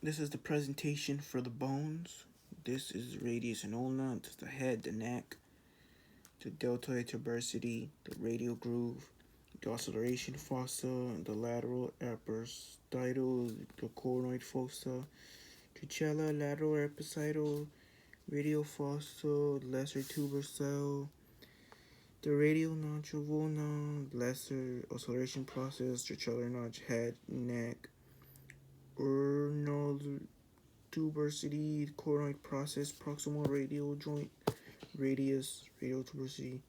This is the presentation for the bones. This is the radius and ulna. This is the head, the neck, the deltoid tuberosity, the radial groove, the oscillation fossa, the lateral epistytal, the coronoid fossa, trachella, lateral epicycle, radial fossa, lesser tubercell, the radial notch of ulna, lesser oscillation process, trachellar notch, head, neck, ulnar tuberosity, coronoid process, proximal radial joint, radius, radial tuberosity,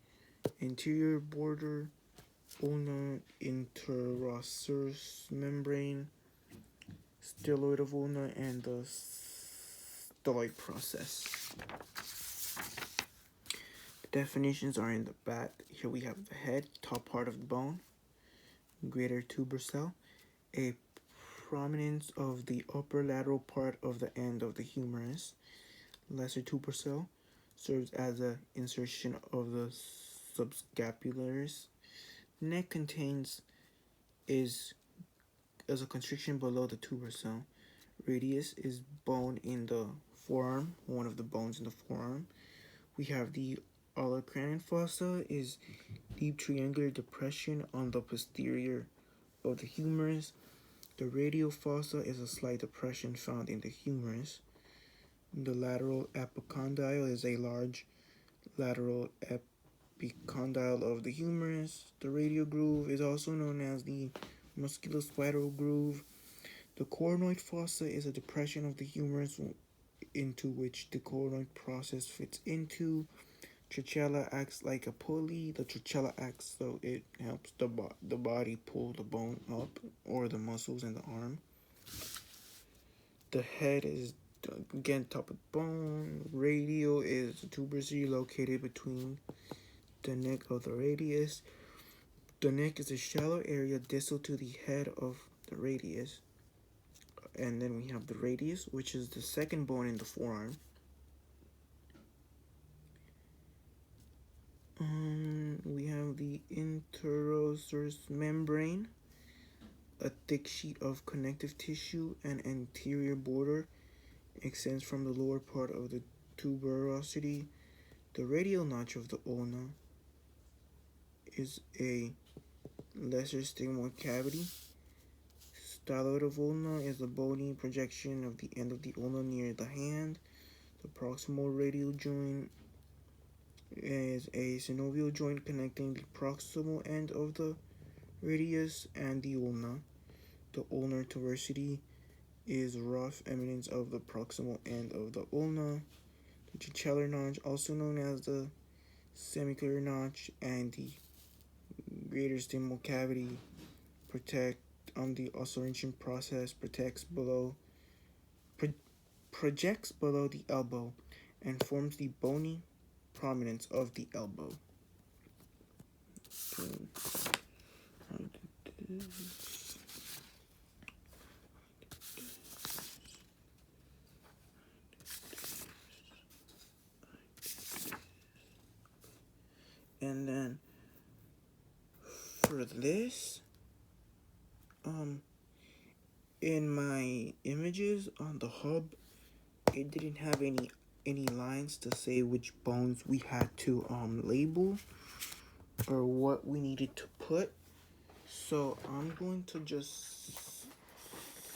anterior border, ulna, interosseous membrane, styloid of ulna, and the styloid process. The definitions are in the back. Here we have the head, top part of the bone, greater tubercell, a prominence of the upper lateral part of the end of the humerus. Lesser tubercell serves as an insertion of the subscapularis. Neck contains is a constriction below the tubercell. Radius is bone in the forearm, one of the bones in the forearm. We have the olecranon fossa is deep triangular depression on the posterior of the humerus. The radial fossa is a slight depression found in the humerus. The lateral epicondyle is a large lateral epicondyle of the humerus. The radial groove is also known as the musculospiral groove. The coronoid fossa is a depression of the humerus into which the coronoid process fits into. Trachella acts like a pulley. The trachella acts so it helps the body pull the bone up, or the muscles in the arm. The head is again top of the bone. Radial is the tuberosity located between the neck of the radius. The neck is a shallow area distal to the head of the radius. And then we have the radius, which is the second bone in the forearm. We have the interosseous membrane, a thick sheet of connective tissue and anterior border extends from the lower part of the tuberosity. The radial notch of the ulna is a lesser sigmoid cavity. Styloid of ulna is the bony projection of the end of the ulna near the hand. The proximal radial joint is a synovial joint connecting the proximal end of the radius and the ulna. The ulnar tuberosity is rough eminence of the proximal end of the ulna. The trachellar notch, also known as the semiclear notch, and the greater sigmoid cavity protect on the oscillation process projects below the elbow and forms the bony prominence of the elbow. And then for this, in my images on the hub, it didn't have any lines to say which bones we had to label or what we needed to put. So I'm going to just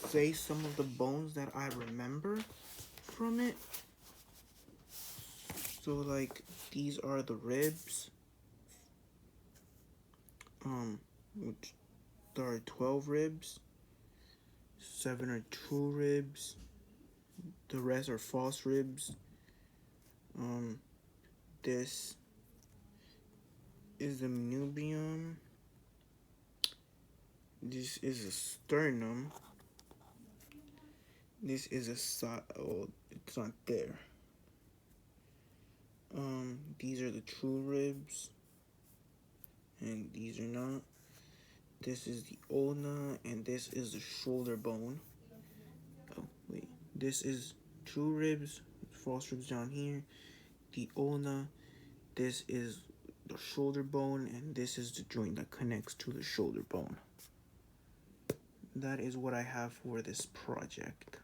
say some of the bones that I remember from it. So like these are the ribs. Which there are 12 ribs. 7 are true ribs. The rest are false ribs. This is the manubrium. This is a sternum. This is a it's not there. These are the true ribs, and these are not. This is the ulna, and this is the shoulder bone. Oh, wait. This is true ribs, false ribs down here. The ulna, this is the shoulder bone, and this is the joint that connects to the shoulder bone. That is what I have for this project.